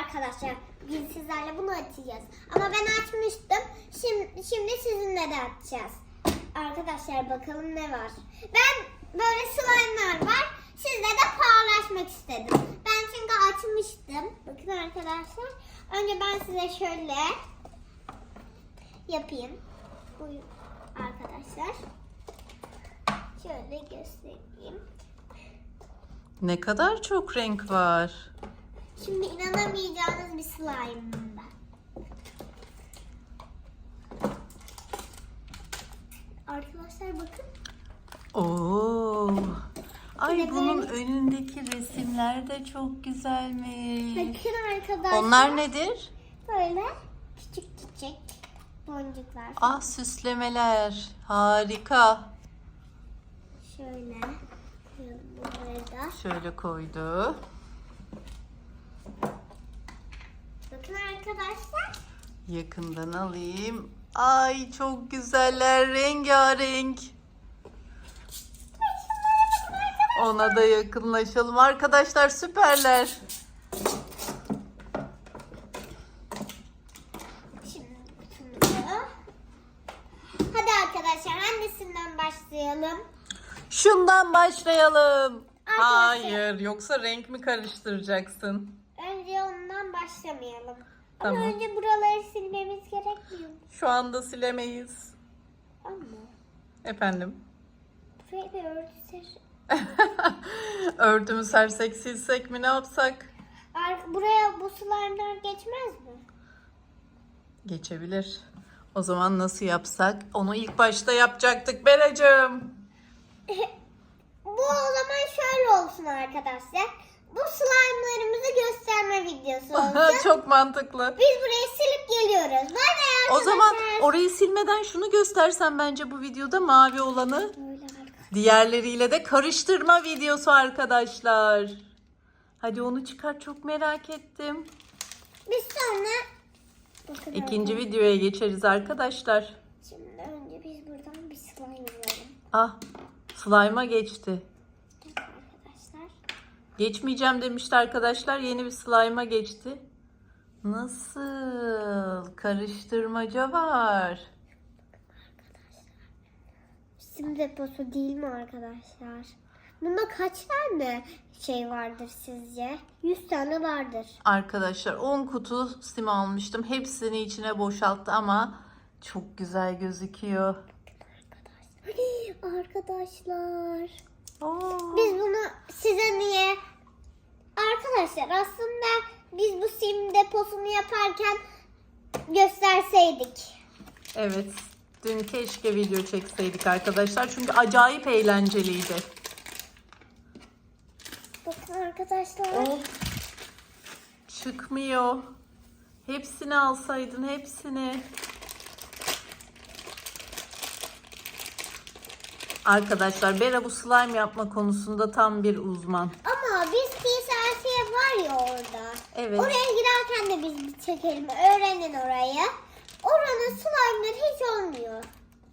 arkadaşlar. Biz sizlerle bunu açacağız. Ama ben açmıştım. Şimdi sizinle de açacağız. Arkadaşlar bakalım ne var. Ben böyle slime'lar var. Sizle de paylaşmak istedim. Ben çünkü açmıştım. Bakın arkadaşlar. Önce ben size şöyle yapayım. Buyurun arkadaşlar. Şöyle göstereyim. Ne kadar çok renk var. Şimdi inanamayacağınız bir slime ben. Arkadaşlar bakın. Oo. Ay Bir de bunun böyle- önündeki resimler de çok güzelmiş. Bakın arkadaşlar. Onlar nedir? Böyle küçük küçük boncuklar. Ah, süslemeler. Harika. Şöyle koyalım buraya da. Şöyle koydu. Bakın arkadaşlar. Yakından alayım. Ay çok güzeller, rengarenk. Ona da yakınlaşalım. Arkadaşlar süperler. Şimdi kutumuzu. Hadi arkadaşlar hangisinden başlayalım? Şundan başlayalım. Arkadaşlar- Hayır, yoksa renk mi karıştıracaksın? Önce ondan başlamayalım. Tamam. Ama önce buraları silmemiz gerekmiyor mu? Şu anda silemeyiz. Ama Efendim? burayı bir örtüsür. Örtümü sersek silsek mi, ne yapsak? Buraya bu slime'lar geçmez mi? Geçebilir. O zaman nasıl yapsak? Onu ilk başta yapacaktık Beracığım. Bu o zaman şöyle olsun arkadaşlar. Bu slime'larımızı gösterme videosu olsun. Çok mantıklı. Biz buraya silip geliyoruz. Bay bay O zaman arkadaşlar. orayı silmeden şunu göstersen bence bu videoda, mavi olanı. Böyle arkadaşlar. Diğerleriyle de karıştırma videosu arkadaşlar. Hadi onu çıkar, çok merak ettim. Biz sonra bakın İkinci arkadaşlar. videoya geçeriz arkadaşlar. Şimdi önce biz buradan bir slime alalım. Ah, slime'a geçti. Arkadaşlar. Geçmeyeceğim demişti arkadaşlar. Yeni bir slime'a geçti. Nasıl? Karıştırmaca var. Sim deposu değil mi arkadaşlar? Bunda kaç tane şey vardır sizce? 100 tane vardır. Arkadaşlar 10 kutu sim almıştım. Hepsini içine boşalttı ama çok güzel gözüküyor. Arkadaşlar. Oo. Biz bunu size niye... Arkadaşlar aslında biz bu sim deposunu yaparken gösterseydik. Evet. Dün keşke video çekseydik arkadaşlar. Çünkü acayip eğlenceliydi. Bakın arkadaşlar. Oh. Çıkmıyor. Hepsini alsaydın, hepsini. Arkadaşlar Bera bu slime yapma konusunda tam bir uzman. Ama biz PSRC var ya orada. Evet. Oraya giderken de biz bir çekelim. Öğrenin orayı. Oranın slime'ları hiç olmuyor.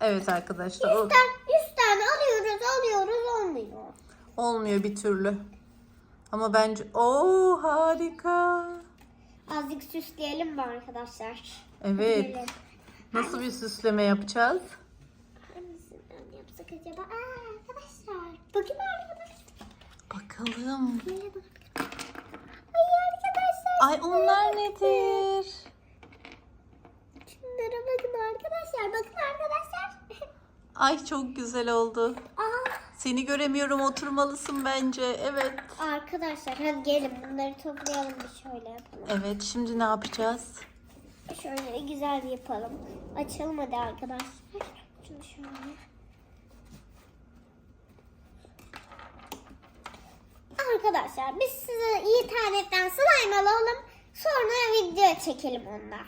Evet arkadaşlar. 100 tane alıyoruz olmuyor. Olmuyor bir türlü. Ama bence harika. Azıcık süsleyelim mi arkadaşlar? Evet. Gelin. Nasıl bir süsleme yapacağız? Hangisinden yapsak acaba? Arkadaşlar. Bakın arkadaşlar. Bakalım. Böyle bakın. Ay arkadaşlar. Ay onlar nedir? Şunlara bakın arkadaşlar. Bakın arkadaşlar. Ay çok güzel oldu. Seni göremiyorum, oturmalısın bence. Evet. Arkadaşlar hadi gelin bunları toplayalım bir şöyle yapalım. Evet, şimdi ne yapacağız? Şöyle güzel yapalım. Açalım hadi arkadaşlar. Şunu şöyle. Arkadaşlar biz size internetten slime alalım. Sonra video çekelim ondan.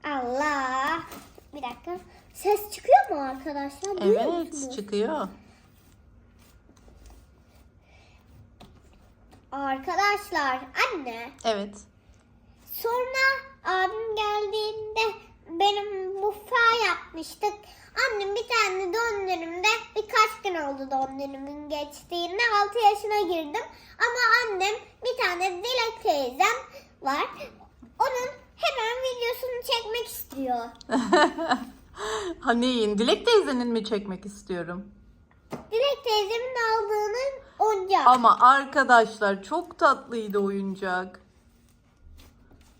Allah. Bir dakika. Ses çıkıyor mu arkadaşlar? Duyuyor Evet, musunuz? çıkıyor. Arkadaşlar anne. Evet. Sonra abim geldiğinde benim mutfağı yapmıştık. Annem bir tane doğum günümde birkaç gün oldu doğum günümün geçtiğinde 6 yaşına girdim. Ama annem bir tane Dilek teyzem var. Onun hemen videosunu çekmek istiyor. Hani Dilek teyzenin mi çekmek istiyorum? Dilek teyzemin aldığını oyuncak. Ama arkadaşlar çok tatlıydı oyuncak.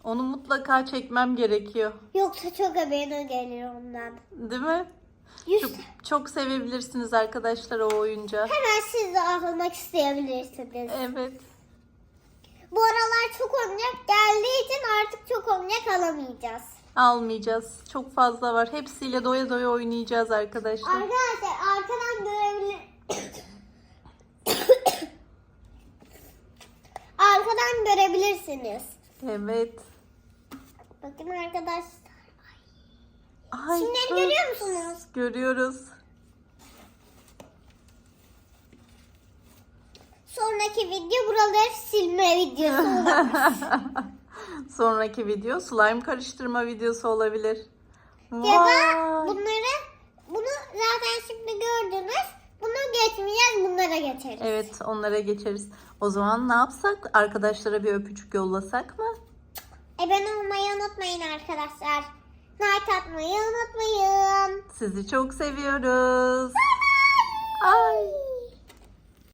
Onu mutlaka çekmem gerekiyor. Yoksa çok haberine gelir ondan. Değil mi? Yüz- Çok sevebilirsiniz arkadaşlar o oyuncağı. Hemen siz de almak isteyebilirsiniz. Evet. Bu aralar çok oyuncak geldiği için artık çok oyuncak alamayacağız. Almayacağız. Çok fazla var. Hepsiyle doya doya oynayacağız arkadaşlar. Arkadaşlar arkadan görebilir... arkadan görebilirsiniz. Evet. Bakın arkadaşlar. Ay, Çimleri çok- görüyor musunuz? Görüyoruz. Sonraki video buraları silme videosu olabilir. Sonraki video slime karıştırma videosu olabilir. Ya da Vay. bunu zaten şimdi gördünüz. Bunu geçmeyeceğiz, bunlara geçeriz. Evet, onlara geçeriz. O zaman ne yapsak? Arkadaşlara bir öpücük yollasak mı? Abone olmayı unutmayın arkadaşlar. Like atmayı unutmayın. Sizi çok seviyoruz. Ay.